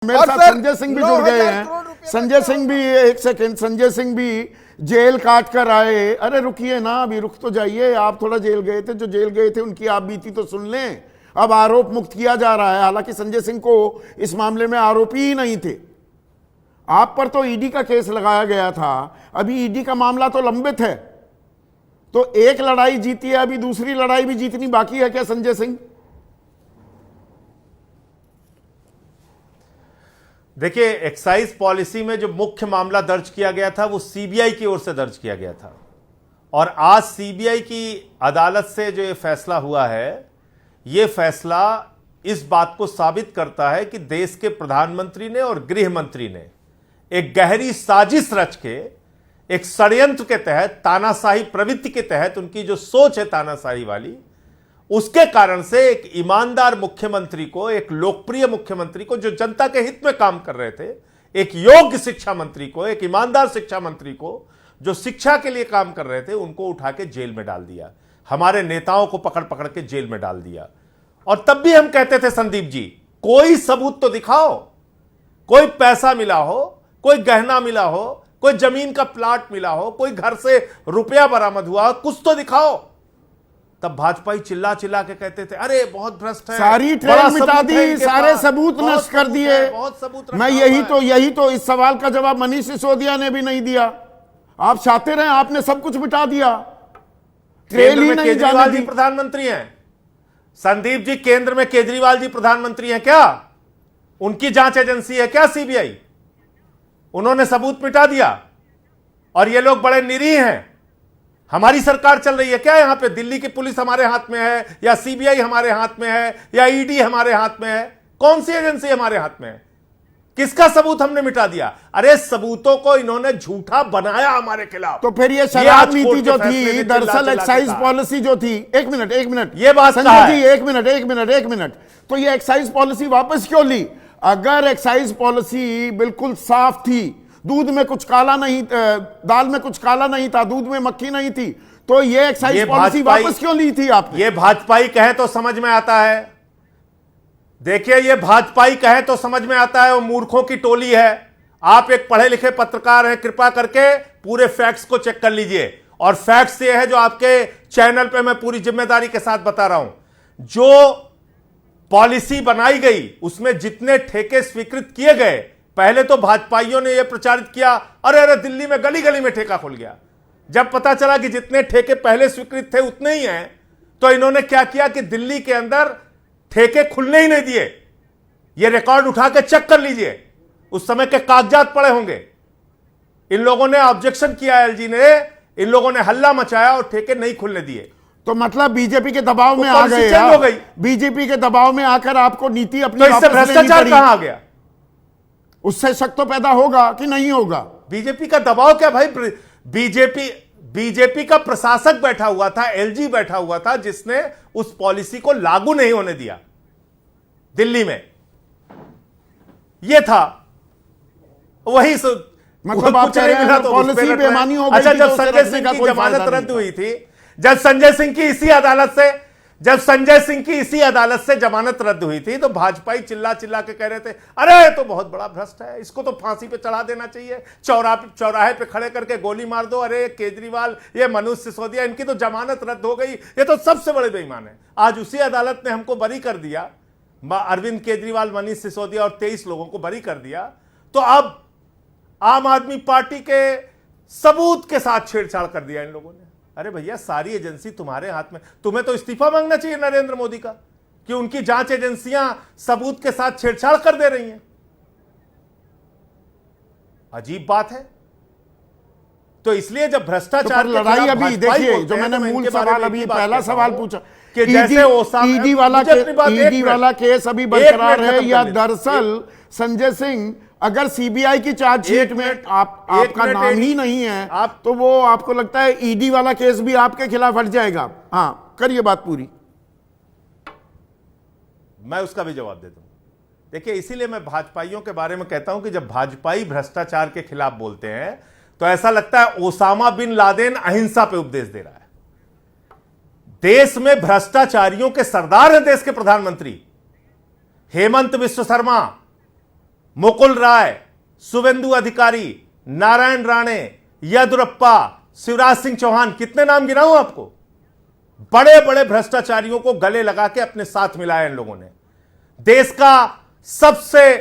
मेरे साथ संजय सिंह भी जुड़ गए हैं। संजय सिंह भी, एक सेकेंड, संजय सिंह भी जेल काट कर आए। अरे रुकिए ना, अभी रुक तो जाइए। आप थोड़ा जेल गए थे, जो जेल गए थे उनकी आप बीती तो सुन लें। अब आरोप मुक्त किया जा रहा है, हालांकि संजय सिंह को इस मामले में आरोपी ही नहीं थे। आप पर तो ईडी का केस लगाया गया था, अभी ईडी का मामला तो लंबित है। तो एक लड़ाई जीती है, अभी दूसरी लड़ाई भी जीतनी बाकी है क्या संजय सिंह? देखिए, एक्साइज पॉलिसी में जो मुख्य मामला दर्ज किया गया था वो सीबीआई की ओर से दर्ज किया गया था, और आज सीबीआई की अदालत से जो ये फैसला हुआ है, ये फैसला इस बात को साबित करता है कि देश के प्रधानमंत्री ने और गृह मंत्री ने एक गहरी साजिश रच के, एक षड्यंत्र के तहत, तानाशाही प्रवृत्ति के तहत, उनकी जो सोच है तानाशाही वाली, उसके कारण से एक ईमानदार मुख्यमंत्री को, एक लोकप्रिय मुख्यमंत्री को जो जनता के हित में काम कर रहे थे, एक योग्य शिक्षा मंत्री को, एक ईमानदार शिक्षा मंत्री को जो शिक्षा के लिए काम कर रहे थे, उनको उठा के जेल में डाल दिया। हमारे नेताओं को पकड़ पकड़ के जेल में डाल दिया। और तब भी हम कहते थे, संदीप जी, कोई सबूत तो दिखाओ, कोई पैसा मिला हो, कोई गहना मिला हो, कोई जमीन का प्लाट मिला हो, कोई घर से रुपया बरामद हुआ हो, कुछ तो दिखाओ। तब भाजपा चिल्ला चिल्ला के कहते थे, अरे बहुत भ्रष्ट है, सारी ट्रेन मिटा दी, सारे सबूत नष्ट कर दिए। बहुत सबूत। मैं यही तो इस सवाल का जवाब मनीष सिसोदिया ने भी नहीं दिया। आप चाहते रहे, आपने सब कुछ मिटा दिया। ट्रेन ही नहीं जाने दी। प्रधानमंत्री हैं संदीप जी, केंद्र में केजरीवाल जी प्रधानमंत्री हैं क्या? उनकी जांच एजेंसी है क्या सीबीआई? उन्होंने सबूत मिटा दिया, और ये लोग बड़े निरीह हैं। हमारी सरकार चल रही है क्या यहां पे? दिल्ली की पुलिस हमारे हाथ में है, या सीबीआई हमारे हाथ में है, या ईडी हमारे हाथ में है? कौन सी एजेंसी हमारे हाथ में है? किसका सबूत हमने मिटा दिया? अरे सबूतों को इन्होंने झूठा बनाया हमारे खिलाफ। तो फिर ये शराब नीति जो थी, दरअसल एक्साइज पॉलिसी जो थी, एक मिनट ये बात संजय जी, एक मिनट, तो ये एक्साइज पॉलिसी वापस क्यों ली? अगर एक्साइज पॉलिसी बिल्कुल साफ थी, दूध में कुछ काला नहीं, दाल में कुछ काला नहीं था, दूध में मक्खी नहीं थी, तो ये एक्साइज पॉलिसी वापस क्यों ली थी आपने? ये भाजपाई कहे तो समझ में आता है। देखिए, ये भाजपाई कहे तो समझ में आता है, वो मूर्खों की टोली है। आप एक पढ़े लिखे पत्रकार हैं, कृपा करके पूरे फैक्ट्स को चेक कर लीजिए। और फैक्ट्स ये है जो आपके चैनल पे मैं पूरी जिम्मेदारी के साथ बता रहा हूं। जो पॉलिसी बनाई गई, उसमें जितने ठेके स्वीकृत किए गए, पहले तो भाजपाइयों ने यह प्रचारित किया, अरे दिल्ली में गली गली में ठेका खुल गया। जब पता चला कि जितने ठेके पहले स्वीकृत थे उतने ही हैं, तो इन्होंने क्या किया कि दिल्ली के अंदर ठेके खुलने ही नहीं दिए। यह रिकॉर्ड उठा के चेक कर लीजिए, उस समय के कागजात पड़े होंगे। इन लोगों ने ऑब्जेक्शन किया, एलजी ने, इन लोगों ने हल्ला मचाया और ठेके नहीं खुलने दिए। तो मतलब बीजेपी के दबाव में आ गए, हो गई। बीजेपी के दबाव में आकर आपको नीति अपनी तो इससे भ्रष्टाचार कहां आ गया? उससे शक तो पैदा होगा कि नहीं होगा? बीजेपी का दबाव क्या भाई? बीजेपी का प्रशासक बैठा हुआ था, एलजी बैठा हुआ था, जिसने उस पॉलिसी को लागू नहीं होने दिया दिल्ली में। यह था वही मतलब आप कह रहे हैं पॉलिसी बेईमानी हो गई। अच्छा, जब संजय सिंह की जमानत रद्द हुई थी, जब संजय सिंह की इसी अदालत से जमानत रद्द हुई थी, तो भाजपाई चिल्ला चिल्ला के कह रहे थे, अरे तो बहुत बड़ा भ्रष्ट है, इसको तो फांसी पे चढ़ा देना चाहिए, चौराहे पे खड़े करके गोली मार दो। अरे केजरीवाल, ये मनीष सिसोदिया, इनकी तो जमानत रद्द हो गई, ये तो सबसे बड़े बेईमान है। आज उसी अदालत ने हमको बरी कर दिया, अरविंद केजरीवाल, मनीष सिसोदिया और 23 लोगों को बरी कर दिया। तो अब आम आदमी पार्टी के सबूत के साथ छेड़छाड़ कर दिया इन लोगों ने। अरे भैया, सारी एजेंसी तुम्हारे हाथ में, तुम्हें तो इस्तीफा मांगना चाहिए नरेंद्र मोदी का, कि उनकी जांच एजेंसियां सबूत के साथ छेड़छाड़ कर दे रही हैं। अजीब बात है। तो इसलिए जब भ्रष्टाचार तो लड़ाई अभी देखिए, जो मैंने मूल सवाल अभी पहला सवाल पूछा कि जैसे ईडी वाला केस अभी बरकरार है, या दरअसल संजय सिंह अगर सीबीआई की चार्जशीट में आपका नाम ही नहीं है, तो वो आपको लगता है ईडी वाला केस भी आपके खिलाफ हट जाएगा? हाँ, करिए बात पूरी। मैं उसका भी जवाब देता हूं। देखिए, इसीलिए मैं भाजपाइयों के बारे में कहता हूं कि जब भाजपाई भ्रष्टाचार के खिलाफ बोलते हैं, तो ऐसा लगता है ओसामा बिन लादेन अहिंसा पे उपदेश दे रहा है। देश में भ्रष्टाचारियों के सरदार हैं देश के प्रधानमंत्री हेमंत बिस्व शर्मा, मुकुल राय, शुभेंदु अधिकारी, नारायण राणे, येदुरप्पा, शिवराज सिंह चौहान, कितने नाम गिनाऊं आपको? बड़े बड़े भ्रष्टाचारियों को गले लगा के अपने साथ मिलाया इन लोगों ने। देश का सबसे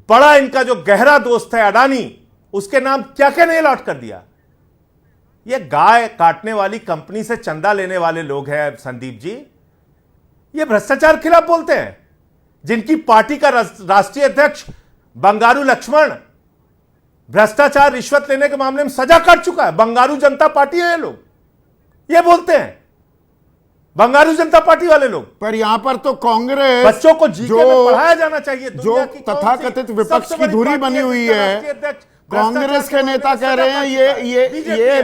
बड़ा इनका जो गहरा दोस्त है अडानी, उसके नाम क्या क्या नहीं अलॉट कर दिया। ये गाय काटने वाली कंपनी से चंदा लेने वाले लोग हैं संदीप जी, ये भ्रष्टाचार खिलाफ बोलते हैं। जिनकी पार्टी का राष्ट्रीय अध्यक्ष बंगारू लक्ष्मण भ्रष्टाचार रिश्वत लेने के मामले में सजा काट चुका है। बंगारू जनता पार्टी है ये लोग, ये बोलते हैं बंगारू जनता पार्टी वाले लोग। पर यहां पर तो कांग्रेस, बच्चों को जीके में पढ़ाया जाना चाहिए। जो तथाकथित विपक्ष की धुरी बनी हुई है, कांग्रेस के नेता कह रहे हैं ये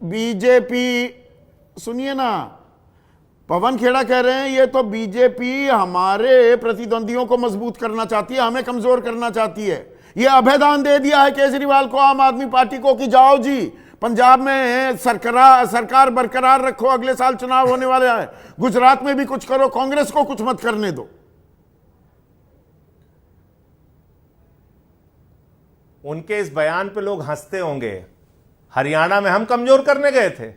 बीजेपी, सुनिए ना, पवन खेड़ा कह रहे हैं ये तो बीजेपी हमारे प्रतिद्वंदियों को मजबूत करना चाहती है, हमें कमजोर करना चाहती है। ये अभयदान दे दिया है केजरीवाल को, आम आदमी पार्टी को, कि जाओ जी पंजाब में सरकार बरकरार रखो, अगले साल चुनाव होने वाले हैं, गुजरात में भी कुछ करो, कांग्रेस को कुछ मत करने दो। उनके इस बयान पे लोग हंसते होंगे। हरियाणा में हम कमजोर करने गए थे,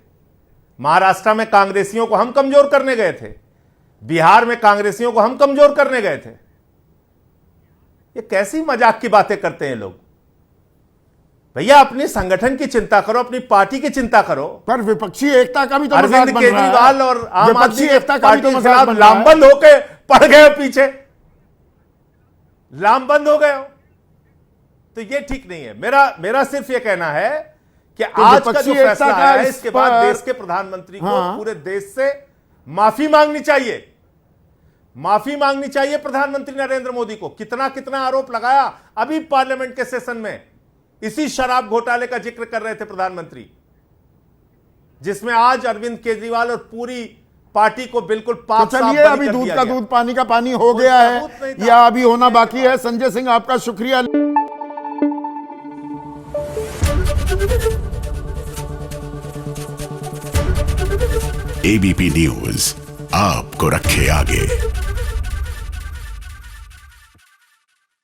महाराष्ट्र में कांग्रेसियों को हम कमजोर करने गए थे, बिहार में कांग्रेसियों को हम कमजोर करने गए थे। ये कैसी मजाक की बातें करते हैं लोग। भैया अपने संगठन की चिंता करो, अपनी पार्टी की चिंता करो। पर विपक्षी एकता का भी तो मजाक अरविंद बन रहा है। केजरीवाल और आम आदमी एकता का भी तो मजाक बन रहा है। लामबंद होके पड़ गए पीछे, लामबंद हो गए हो, तो ये ठीक नहीं है। मेरा सिर्फ ये कहना है कि तो आज का जो फैसला आया है, इसके बाद पर देश के प्रधानमंत्री को पूरे देश से माफी मांगनी चाहिए। माफी मांगनी चाहिए प्रधानमंत्री नरेंद्र मोदी को। कितना कितना आरोप लगाया अभी पार्लियामेंट के सेशन में, इसी शराब घोटाले का जिक्र कर रहे थे प्रधानमंत्री, जिसमें आज अरविंद केजरीवाल और पूरी पार्टी को बिल्कुल पाप साफ चलिए, अभी दूध का दूध पानी का पानी हो गया है या अभी होना बाकी है। संजय सिंह आपका शुक्रिया। एबीपी न्यूज आपको रखे आगे।